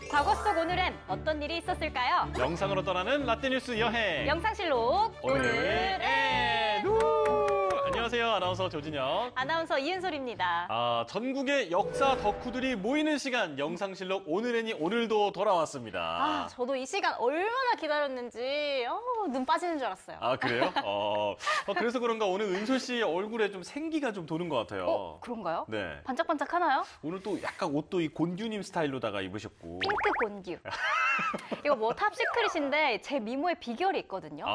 과거 속 오늘엔 어떤 일이 있었을까요? 영상으로 떠나는 라떼뉴스 여행. 영상실록 오늘엔 안녕하세요. 아나운서 조진영. 아나운서 이은솔입니다. 전국의 역사 덕후들이 모이는 시간 영상실록 오늘엔이 오늘도 돌아왔습니다. 저도 이 시간 얼마나 기다렸는지 눈 빠지는 줄 알았어요. 그래요? 그래서 그런가 오늘 은솔 씨 얼굴에 좀 생기가 좀 도는 것 같아요. 그런가요? 네. 반짝반짝 하나요? 오늘 또 약간 옷도 이 곤규님 스타일로다가 입으셨고. 핑크 곤규. 이거 뭐 탑시크릿인데 제 미모에 비결이 있거든요.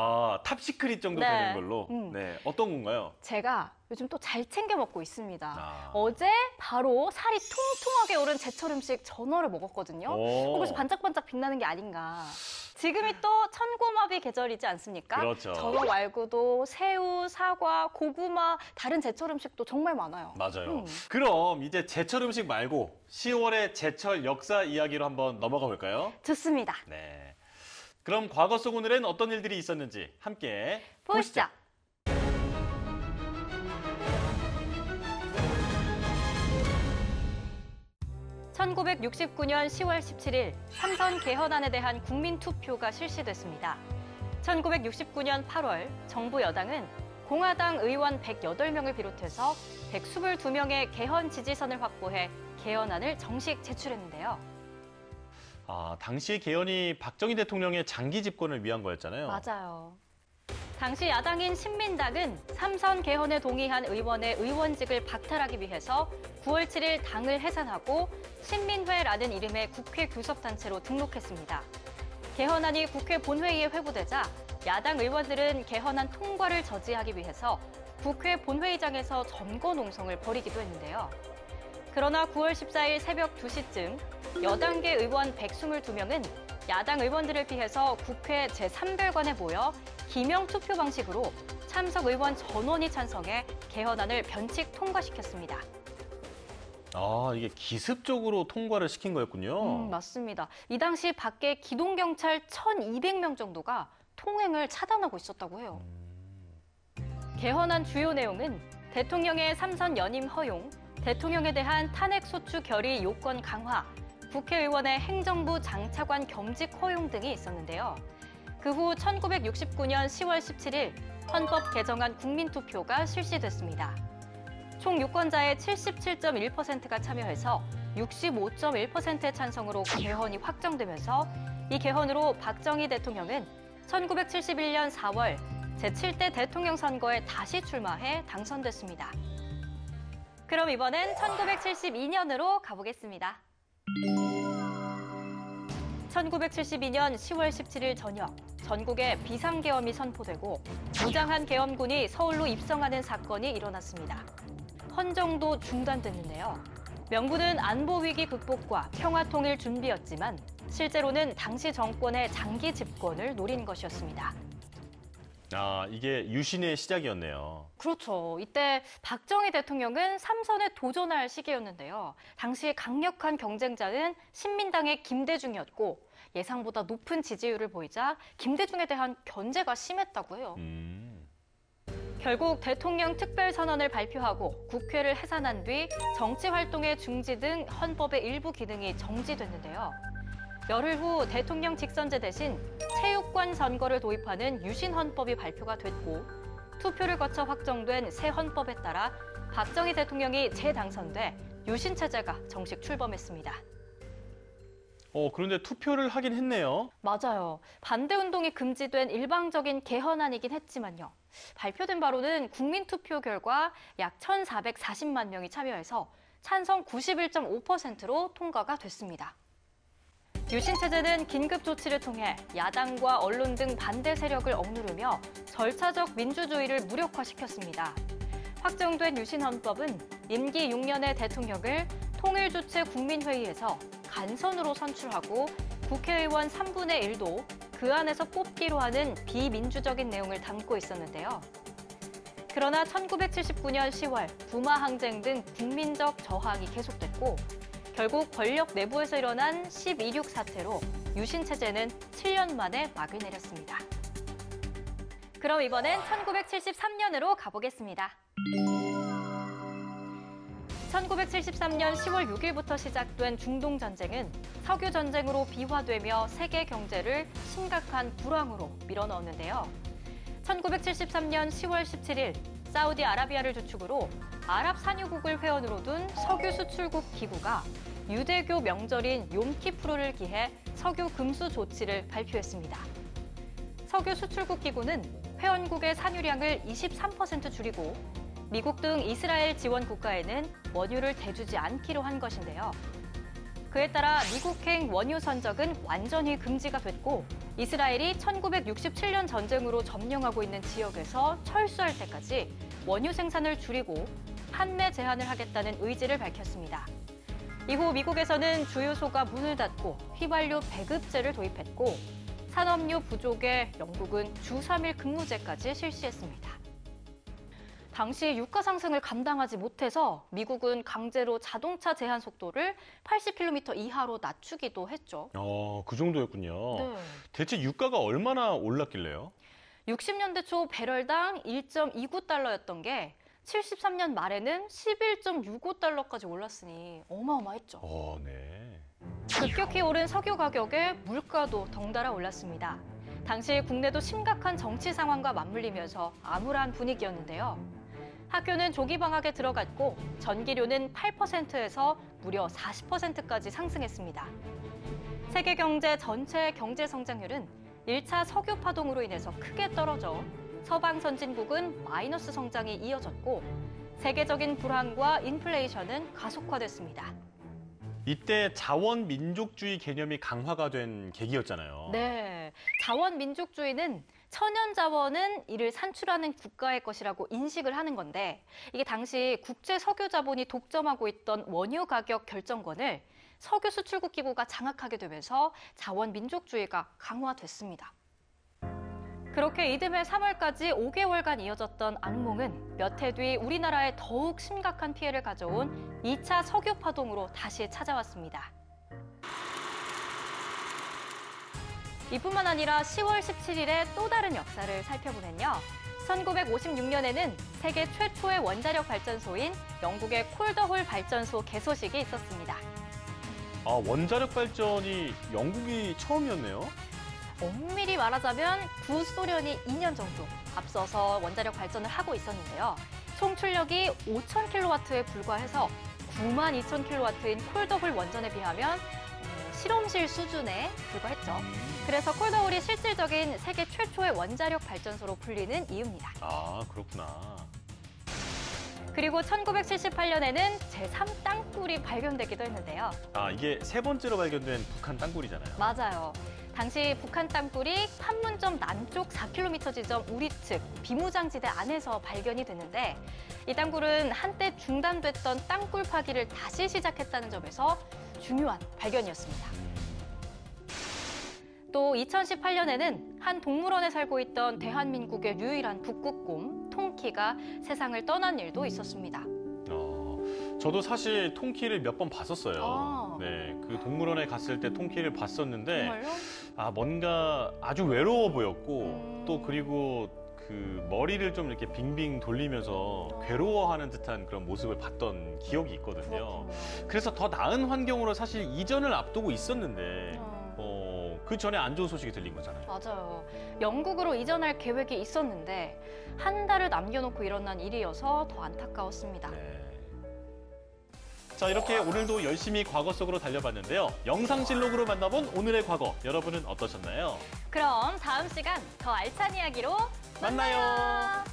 탑시크릿 정도 네. 되는 걸로. 네. 어떤 건가요? 제가 요즘 또 잘 챙겨 먹고 있습니다. 어제 바로 살이 통통하게 오른 제철 음식 전어를 먹었거든요. 그래서 반짝반짝 빛나는 게 아닌가. 지금이 또 천고마비 계절이지 않습니까? 그렇죠. 전어 말고도 새우, 사과, 고구마, 다른 제철 음식도 정말 많아요. 맞아요. 그럼 이제 제철 음식 말고 10월의 제철 역사 이야기로 한번 넘어가 볼까요? 좋습니다. 네. 그럼 과거 속 오늘엔 어떤 일들이 있었는지 함께 보시죠. 1969년 10월 17일 삼선 개헌안에 대한 국민투표가 실시됐습니다. 1969년 8월 정부 여당은 공화당 의원 108명을 비롯해서 122명의 개헌 지지선을 확보해 개헌안을 정식 제출했는데요. 당시 개헌이 박정희 대통령의 장기 집권을 위한 거였잖아요. 맞아요. 당시 야당인 신민당은 삼선 개헌에 동의한 의원의 의원직을 박탈하기 위해서 9월 7일 당을 해산하고 신민회라는 이름의 국회 교섭단체로 등록했습니다. 개헌안이 국회 본회의에 회부되자 야당 의원들은 개헌안 통과를 저지하기 위해서 국회 본회의장에서 점거 농성을 벌이기도 했는데요. 그러나 9월 14일 새벽 2시쯤 여당계 의원 122명은 야당 의원들을 피해서 국회 제3별관에 모여 기명 투표 방식으로 참석 의원 전원이 찬성해 개헌안을 변칙 통과시켰습니다. 이게 기습적으로 통과를 시킨 거였군요. 맞습니다. 이 당시 밖에 기동경찰 1,200명 정도가 통행을 차단하고 있었다고 해요. 개헌안 주요 내용은 대통령의 삼선 연임 허용, 대통령에 대한 탄핵소추 결의 요건 강화, 국회의원의 행정부 장차관 겸직 허용 등이 있었는데요. 그 후 1969년 10월 17일 헌법 개정안 국민투표가 실시됐습니다. 총 유권자의 77.1%가 참여해서 65.1%의 찬성으로 개헌이 확정되면서 이 개헌으로 박정희 대통령은 1971년 4월 제7대 대통령 선거에 다시 출마해 당선됐습니다. 그럼 이번엔 1972년으로 가보겠습니다. 1972년 10월 17일 저녁, 전국에 비상계엄이 선포되고 무장한 계엄군이 서울로 입성하는 사건이 일어났습니다. 헌정도 중단됐는데요. 명분은 안보위기 극복과 평화통일 준비였지만 실제로는 당시 정권의 장기 집권을 노린 것이었습니다. 이게 유신의 시작이었네요. 그렇죠. 이때 박정희 대통령은 삼선에 도전할 시기였는데요. 당시 강력한 경쟁자는 신민당의 김대중이었고 예상보다 높은 지지율을 보이자 김대중에 대한 견제가 심했다고 해요. 결국 대통령 특별선언을 발표하고 국회를 해산한 뒤 정치활동의 중지 등 헌법의 일부 기능이 정지됐는데요. 열흘 후 대통령 직선제 대신 체육관 선거를 도입하는 유신헌법이 발표가 됐고 투표를 거쳐 확정된 새 헌법에 따라 박정희 대통령이 재당선돼 유신체제가 정식 출범했습니다. 그런데 투표를 하긴 했네요. 맞아요. 반대운동이 금지된 일방적인 개헌안이긴 했지만요. 발표된 바로는 국민투표 결과 약 1,440만 명이 참여해서 찬성 91.5%로 통과가 됐습니다. 유신체제는 긴급조치를 통해 야당과 언론 등 반대 세력을 억누르며 절차적 민주주의를 무력화시켰습니다. 확정된 유신헌법은 임기 6년의 대통령을 통일주체 국민회의에서 간선으로 선출하고 국회의원 3분의 1도 그 안에서 뽑기로 하는 비민주적인 내용을 담고 있었는데요. 그러나 1979년 10월 부마 항쟁 등 국민적 저항이 계속됐고 결국 권력 내부에서 일어난 12.6 사태로 유신체제는 7년 만에 막을 내렸습니다. 그럼 이번엔 1973년으로 가보겠습니다. 1973년 10월 6일부터 시작된 중동 전쟁은 석유 전쟁으로 비화되며 세계 경제를 심각한 불황으로 밀어넣었는데요. 1973년 10월 17일 사우디아라비아를 주축으로 아랍 산유국을 회원으로 둔 석유 수출국 기구가 유대교 명절인 욤키프르를 기해 석유 금수 조치를 발표했습니다. 석유 수출국 기구는 회원국의 산유량을 23% 줄이고 미국 등 이스라엘 지원 국가에는 원유를 대주지 않기로 한 것인데요. 그에 따라 미국행 원유 선적은 완전히 금지가 됐고 이스라엘이 1967년 전쟁으로 점령하고 있는 지역에서 철수할 때까지 원유 생산을 줄이고 판매 제한을 하겠다는 의지를 밝혔습니다. 이후 미국에서는 주유소가 문을 닫고 휘발유 배급제를 도입했고 산업유 부족에 영국은 주 3일 근무제까지 실시했습니다. 당시 유가 상승을 감당하지 못해서 미국은 강제로 자동차 제한 속도를 80km 이하로 낮추기도 했죠. 그 정도였군요. 네. 대체 유가가 얼마나 올랐길래요? 60년대 초 배럴당 1.29달러였던 게 73년 말에는 11.65달러까지 올랐으니 어마어마했죠. 네. 급격히 오른 석유 가격에 물가도 덩달아 올랐습니다. 당시 국내도 심각한 정치 상황과 맞물리면서 암울한 분위기였는데요. 학교는 조기 방학에 들어갔고 전기료는 8%에서 무려 40%까지 상승했습니다. 세계 경제 전체의 경제 성장률은 1차 석유 파동으로 인해서 크게 떨어져 서방 선진국은 마이너스 성장이 이어졌고 세계적인 불황과 인플레이션은 가속화됐습니다. 이때 자원민족주의 개념이 강화가 된 계기였잖아요. 네, 자원민족주의는 천연 자원은 이를 산출하는 국가의 것이라고 인식을 하는 건데 이게 당시 국제 석유 자본이 독점하고 있던 원유 가격 결정권을 석유 수출국 기구가 장악하게 되면서 자원민족주의가 강화됐습니다. 그렇게 이듬해 3월까지 5개월간 이어졌던 악몽은 몇 해 뒤 우리나라에 더욱 심각한 피해를 가져온 2차 석유 파동으로 다시 찾아왔습니다. 이뿐만 아니라 10월 17일에 또 다른 역사를 살펴보면요. 1956년에는 세계 최초의 원자력 발전소인 영국의 콜더홀 발전소 개소식이 있었습니다. 원자력 발전이 영국이 처음이었네요. 엄밀히 말하자면 구소련이 2년 정도 앞서서 원자력 발전을 하고 있었는데요. 총 출력이 5,000kW에 불과해서 92,000kW인 콜더홀 원전에 비하면 실험실 수준에 불과했죠. 그래서 콜더홀이 실질적인 세계 최초의 원자력 발전소로 불리는 이유입니다. 그렇구나. 그리고 1978년에는 제3 땅굴이 발견되기도 했는데요. 이게 세 번째로 발견된 북한 땅굴이잖아요. 맞아요. 당시 북한 땅굴이 판문점 남쪽 4km 지점 우리측 비무장지대 안에서 발견이 됐는데 이 땅굴은 한때 중단됐던 땅굴 파기를 다시 시작했다는 점에서 중요한 발견이었습니다. 또 2018년에는 한 동물원에 살고 있던 대한민국의 유일한 북극곰 통키가 세상을 떠난 일도 있었습니다. 저도 사실 통키를 몇 번 봤었어요. 네, 그 동물원에 갔을 때 통키를 봤었는데 정말요? 뭔가 아주 외로워 보였고 또 그리고 그 머리를 좀 이렇게 빙빙 돌리면서 괴로워하는 듯한 그런 모습을 봤던 기억이 있거든요. 그래서 더 나은 환경으로 사실 이전을 앞두고 있었는데 그 전에 안 좋은 소식이 들린 거잖아요. 맞아요. 영국으로 이전할 계획이 있었는데 한 달을 남겨놓고 일어난 일이어서 더 안타까웠습니다. 네. 자, 이렇게 오늘도 열심히 과거 속으로 달려봤는데요. 영상실록으로 만나본 오늘의 과거, 여러분은 어떠셨나요? 그럼 다음 시간 더 알찬 이야기로 만나요.